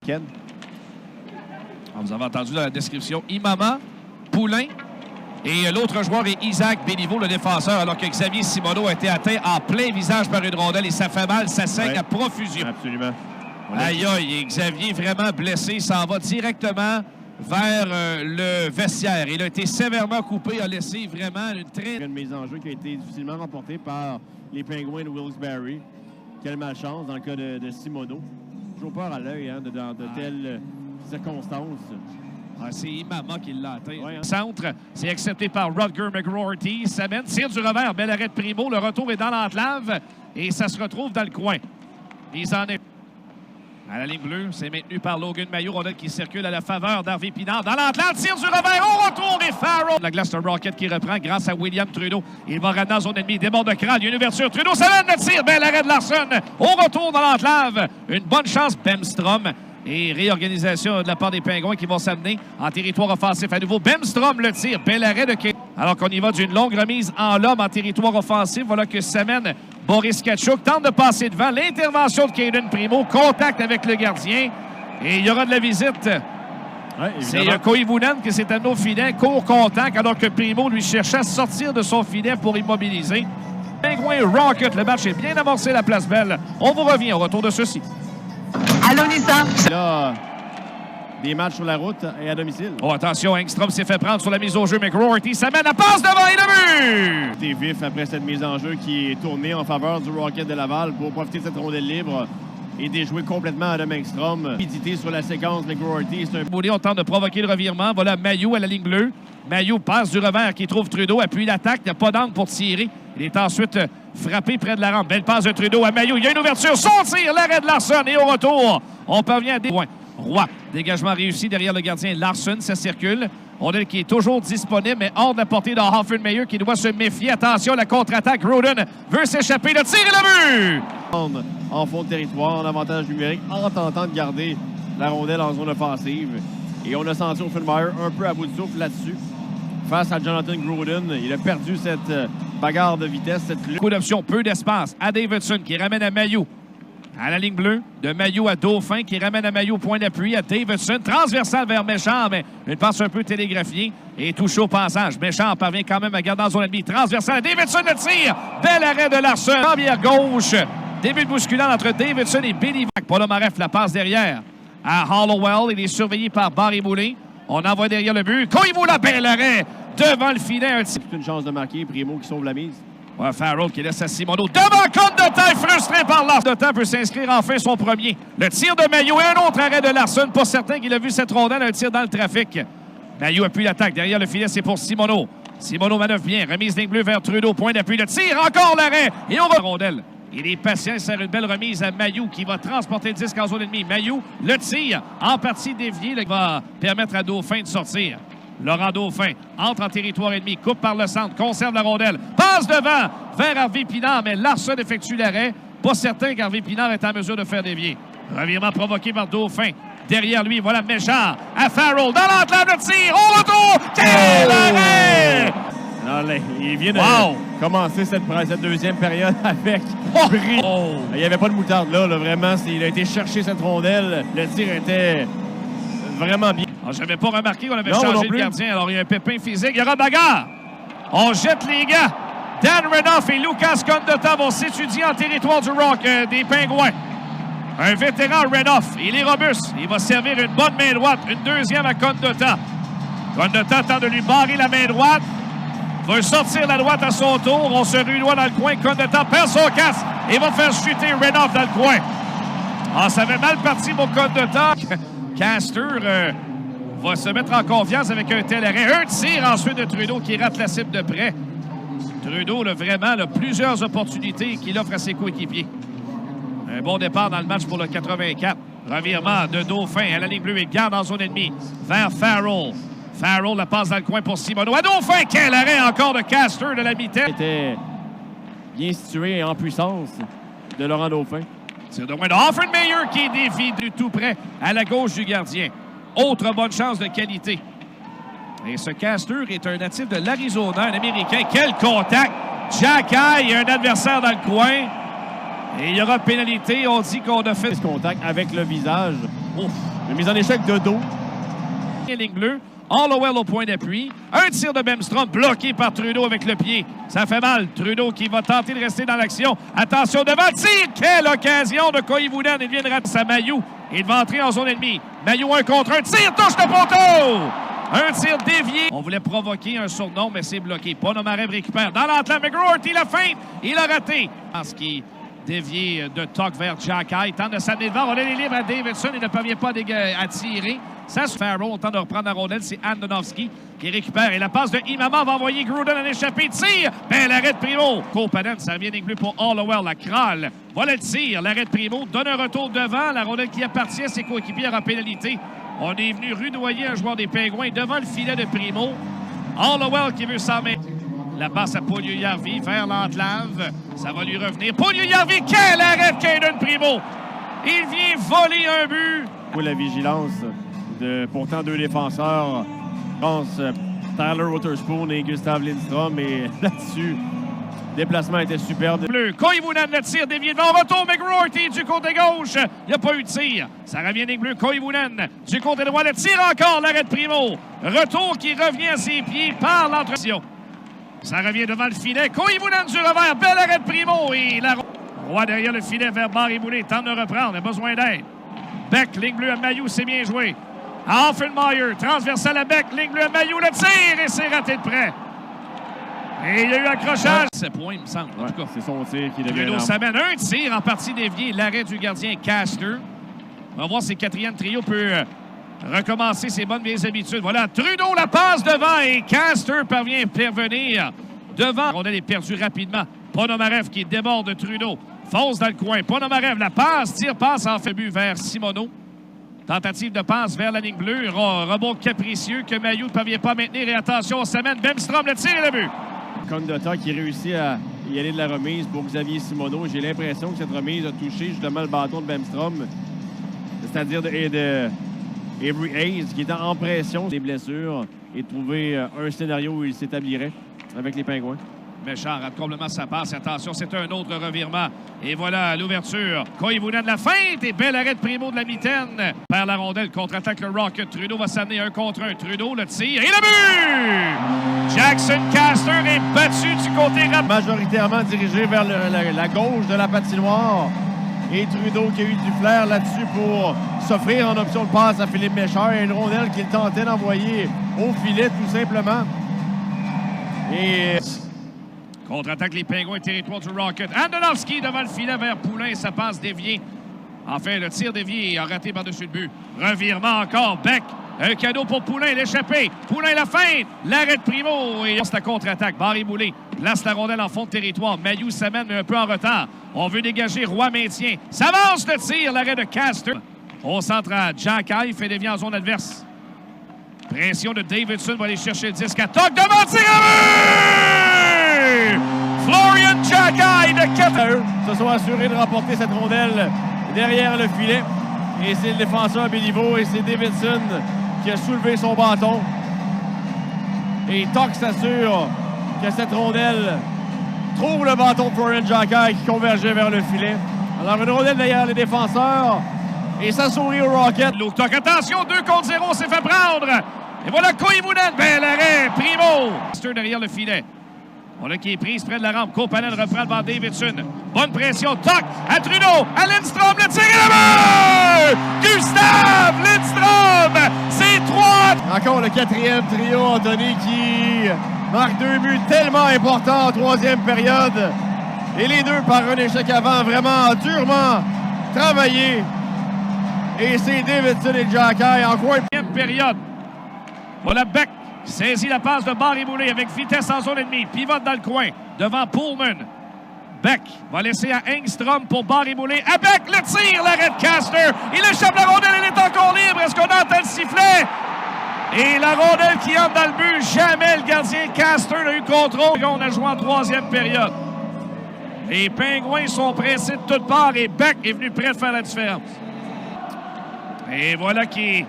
Ken? Vous avez entendu dans la description Imama, Poulain. Et l'autre joueur est Isaac Béliveau, le défenseur, alors que Xavier Simoneau a été atteint en plein visage par une rondelle et ça fait mal, ça saigne à profusion. Absolument. Aïe, aïe, et Xavier vraiment blessé, il s'en va directement vers le vestiaire. Il a été sévèrement coupé, a laissé vraiment une très... Une mise en jeu qui a été difficilement remportée par les Pingouins de Wilkes-Barre. Quelle malchance dans le cas de Simoneau. Toujours peur à l'œil dans de telles circonstances. C'est Imama qui l'a atteint. Ouais, Centre, c'est accepté par Rutger McGroarty. Ça mène, tire du revers, bel arrêt de Primo. Le retour est dans l'enclave et ça se retrouve dans le coin. Ils en est à la ligne bleue. C'est maintenu par Logan Mailloux. Rondelle qui circule à la faveur d'Harvey Pinard. Dans l'enclave, tire du revers. Au retour et Farrell. La glace de Rocket qui reprend grâce à William Trudeau. Il va ramener dans son ennemi. Déborde de crâne. Il y a une ouverture. Trudeau, ça mène le tir. Bel arrêt de Larson. Au retour dans l'enclave. Une bonne chance, Bemstrom. Et réorganisation de la part des Pingouins qui vont s'amener en territoire offensif. À nouveau, Bemstrom le tire. Bel arrêt de Kane. Alors qu'on y va d'une longue remise en lobe en territoire offensif. Voilà que s'amène Boris Katchouk. Tente de passer devant. L'intervention de Caden Primo. Contact avec le gardien. Et il y aura de la visite. Ouais, c'est Koivunen qui s'est amené au filet. Court contact alors que Primo lui cherchait à sortir de son filet pour immobiliser. Pingouins Rocket. Le match est bien amorcé, la place belle. On vous revient au retour de ceci. Allô, Lisa? Là, des matchs sur la route et à domicile. Oh, attention, Engstrom s'est fait prendre sur la mise au jeu. McGroarty s'amène la passe devant et le but! T'es vif après cette mise en jeu qui est tournée en faveur du Rocket de Laval pour profiter de cette rondelle libre et déjouer complètement Adam Engstrom. Rapidité sur la séquence McGroarty. On tente de provoquer le revirement. Voilà Mailloux à la ligne bleue. Mailloux passe du revers qui trouve Trudeau, appuie l'attaque. Il n'y a pas d'angle pour tirer. Il est ensuite frappé près de la rampe. Belle passe de Trudeau à Mailloux. Il y a une ouverture. Son tir, l'arrêt de Larson. Et au retour, on parvient à des points. Roy, dégagement réussi derrière le gardien Larson. Ça circule. On a qui est toujours disponible, mais hors de la portée de Hoffenmeyer qui doit se méfier. Attention, la contre-attaque. Roden veut s'échapper. Le tir et le but! En fond de territoire, en avantage numérique, en tentant de garder la rondelle en zone offensive. Et on a senti Hoffenmeyer un peu à bout de souffle là-dessus. Face à Jonathan Groden, il a perdu cette bagarre de vitesse. Coup d'option, peu d'espace. À Davidson qui ramène à Mailloux. À la ligne bleue, de Mailloux à Dauphin qui ramène à Mailloux, point d'appui à Davidson. Transversal vers Méchant, mais une passe un peu télégraphiée et touché au passage. Méchant parvient quand même à garder dans son ennemi. Transversal, Davidson le tire. Bel arrêt de Larson. Jambière gauche. Début de bousculade entre Davidson et Billy Vac. Polomareff la passe derrière à Hollowell. Il est surveillé par Barry Moulin. On envoie derrière le but. Koivu, bel arrêt devant le filet. C'est une chance de marquer. Primo qui sauve la mise. Ouais, Farrell qui laisse à Simoneau. Devant Condota, frustré par Larson. Condota peut s'inscrire enfin son premier. Le tir de Mailloux et un autre arrêt de Larson. Pas certain qu'il a vu cette rondelle. Un tir dans le trafic. Mailloux appuie l'attaque. Derrière le filet, c'est pour Simoneau. Simoneau manœuvre bien. Remise ligne bleue vers Trudeau. Point d'appui. Le tir. Encore l'arrêt. Et on va rondelle. Il est patient, il sert une belle remise à Mailloux qui va transporter le disque en zone ennemie. Mailloux le tire en partie déviée, qui va permettre à Dauphin de sortir. Laurent Dauphin entre en territoire ennemi, coupe par le centre, conserve la rondelle, passe devant vers Harvey Pinard, mais Larson effectue l'arrêt. Pas certain qu'Harvey Pinard est en mesure de faire dévier. Revirement provoqué par Dauphin. Derrière lui, voilà Méchant à Farrell. Dans l'enclave, le tir, au retour! Quel arrêt! Alors, il vient de commencer cette deuxième période avec bris. Il n'y avait pas de moutarde là, vraiment. Il a été chercher cette rondelle. Le tir était vraiment bien. Je n'avais pas remarqué qu'on avait changé le gardien. Alors, il y a un pépin physique. Il y aura bagarre. On jette les gars. Dan Renoff et Lucas Condota vont s'étudier en territoire du Rock des Pingouins. Un vétéran Renoff. Il est robuste. Il va servir une bonne main droite. Une deuxième à Condota. Condota tente de lui barrer la main droite. Va sortir la droite à son tour. On se rudoie dans le coin. Condota perd son casque et va faire chuter Renoff dans le coin. Ça avait mal parti pour Condota. Castor va se mettre en confiance avec un tel arrêt. Un tir ensuite de Trudeau qui rate la cible de près. Trudeau, vraiment, plusieurs opportunités qu'il offre à ses coéquipiers. Un bon départ dans le match pour le 84. Revirement de Dauphin à la ligne bleue et garde en zone ennemie vers Farrell. Farrell la passe dans le coin pour Simoneau. À Dauphin, quel arrêt encore de Castor de la mi-temps. Était bien situé et en puissance de Laurent Dauphin. C'est de loin de Hoffenmeyer qui dévie du tout près à la gauche du gardien. Autre bonne chance de qualité. Et ce Castor est un natif de l'Arizona, un Américain. Quel contact! Jack High, un adversaire dans le coin. Et il y aura pénalité. On dit qu'on a fait ce contact avec le visage. Ouf. Une mise en échec de dos. Ligne bleue. Hollowell au point d'appui. Un tir de Bemstrom bloqué par Trudeau avec le pied. Ça fait mal. Trudeau qui va tenter de rester dans l'action. Attention devant. Tir. Quelle occasion de Koivunen. Il vient de rater sa Mailloux. Il va entrer en zone ennemie. Mailloux un contre un. Tir. Touche de poteau. Un tir dévié. On voulait provoquer un surnom, mais c'est bloqué. Ponomarev récupère dans l'entame. McGroarty la feinte. Il a raté. Parce qu'il dévié de Tuch vers Xhekaj. Il tente de s'amener devant. On a les libres à Davidson. Il ne parvient pas à tirer. Ça se fait Farrell. On tente de reprendre la rondelle. C'est Andonovski qui récupère. Et la passe de Imama va envoyer Gruden en échappée. Tire. Ben, l'arrêt de Primo. Kopanen, ça revient inclus pour Hollowell. La Kral. Voilà le tir. L'arrêt de Primo. Donne un retour devant. La rondelle qui appartient à ses coéquipiers en pénalité. On est venu rudoyer un joueur des Pingouins devant le filet de Primo. Hollowell qui veut s'en mettre. La passe à Puljujärvi vers l'enclave. Ça va lui revenir. Puljujärvi, quel arrêt de Caden Primo! Il vient voler un but. La vigilance de pourtant deux défenseurs. Je pense Tyler Wotherspoon et Gustav Lindstrom. Et là-dessus, le déplacement était superbe. Bleu. Koivunen, le tir dévié devant. Retour McGroarty du côté gauche. Il n'y a pas eu de tir. Ça revient des Bleus. Koivunen du côté droit. Le tir encore. L'arrêt de Primo. Retour qui revient à ses pieds par l'entretien. Ça revient devant le filet. Koivunen du revers. Bel arrêt de Primo. Et la Roy derrière le filet vers Barry-Boulet. Tente de reprendre. Il a besoin d'aide. Beck, ligne bleue à Mailloux. C'est bien joué. Offenmeyer, transversal à Beck. Ligne bleue à Mailloux. Le tir. Et c'est raté de près. Et il y a eu accrochage. C'est point, il me semble. En tout cas, c'est son tir qui devient Trudeau s'amène un tir en partie dévié. L'arrêt du gardien Caster. On va voir si le quatrième trio peut recommencer ses bonnes vieilles habitudes. Voilà, Trudeau la passe devant et Caster parvient à intervenir devant. On est perdu rapidement. Ponomarev qui déborde de Trudeau. Fonce dans le coin. Ponomarev, la passe, passe en fait but vers Simoneau. Tentative de passe vers la ligne bleue. Rebond capricieux que Mailloux ne parvient pas à maintenir. Et attention, on s'amène. Bemstrom, le tir et le but. Condotta qui réussit à y aller de la remise pour Xavier Simoneau. J'ai l'impression que cette remise a touché justement le bâton de Bemstrom, c'est-à-dire de Avery Hayes, qui est en pression des blessures et trouver un scénario où il s'établirait avec les Pingouins. Méchant rate complètement sa passe. Attention, c'est un autre revirement. Et voilà l'ouverture. Koivunen de la feinte et bel arrêt de Primo de la mitaine. Perd la rondelle, contre-attaque le Rocket. Trudeau va s'amener un contre un. Trudeau, le tir et le but! Jackson Caster est battu du côté majoritairement dirigé vers la gauche de la patinoire. Et Trudeau qui a eu du flair là-dessus pour s'offrir en option de passe à Philippe Méchard. Et une rondelle qu'il tentait d'envoyer au filet tout simplement. Et contre-attaque les Pingouins, territoire du Rocket. Andonovski devant le filet vers Poulain, sa passe déviée. Enfin, le tir dévié a raté par-dessus le but. Revirement encore, Beck. Un cadeau pour Poulain, l'échappée. Poulain la feinte. L'arrêt de Primo. Et c'est la contre-attaque. Barry-Boulet place la rondelle en fond de territoire. Mailloux s'amène, mais un peu en retard. On veut dégager. Roy maintient. S'avance le tir. L'arrêt de Caster. Au centre à Xhekaj. Fait dévier en zone adverse. Pression de Davidson. Va aller chercher le disque à Tuch. Devant tir à but! Florian Xhekaj de 4. Se sont assurés de remporter cette rondelle derrière le filet. Et c'est le défenseur Béliveau et c'est Davidson qui a soulevé son bâton. Et Tuch s'assure que cette rondelle trouve le bâton de Florian Xhekaj qui convergeait vers le filet. Alors une rondelle derrière les défenseurs. Et ça sourit au Rocket. Tuch, attention, 2 contre 0, s'est fait prendre. Et voilà Koivunen, bel arrêt, Primo. Derrière le filet. Voilà qui est prise près de la rampe. Kopanen reprend le banc Davidson. Bonne pression. Tuch à Trudeau. À Lindstrom. Le tir et le but! Gustav Lindstrom! C'est 3! Encore le quatrième trio, Anthony, qui marque 2 buts tellement importants en troisième période. Et les deux par un échec avant, vraiment durement travaillé. Et c'est Davidson et Xhekaj en coin. Deuxième période. Voilà Beck. Saisit la passe de Barry-Boulet avec vitesse en zone ennemie. Pivote dans le coin devant Pullman. Beck va laisser à Engstrom pour Barry-Boulet. À Beck, le tir, l'arrêt de Caster. Il échappe la rondelle, elle est encore libre. Est-ce qu'on entend le sifflet? Et la rondelle qui entre dans le but. Jamais le gardien Caster n'a eu contrôle. On a joué en troisième période. Les Pingouins sont pressés de toutes parts et Beck est venu prêt de faire la différence. Et voilà qui est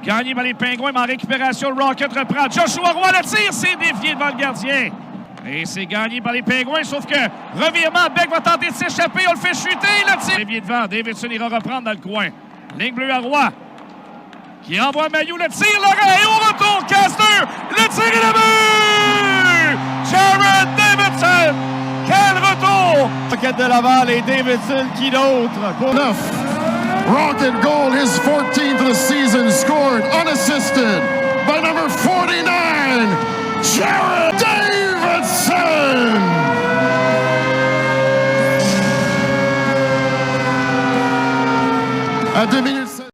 gagné par les Pingouins, mais en récupération, le Rocket reprend. Joshua Roy, le tir, c'est dévié devant le gardien. Et c'est gagné par les Pingouins, sauf que revirement, Beck va tenter de s'échapper, on le fait chuter, le tir. Dévié devant, Davidson ira reprendre dans le coin. Ligne bleue à Roy. qui envoie Mailloux, le tir, l'arrêt, et au retour, Caster, le tir et le but! Jared Davidson! Quel retour! Rocket de Laval et Davidson, qui d'autre? Rocket goal, his 14th of the season, scored unassisted by number 49, Jared Davidson! À 2 minutes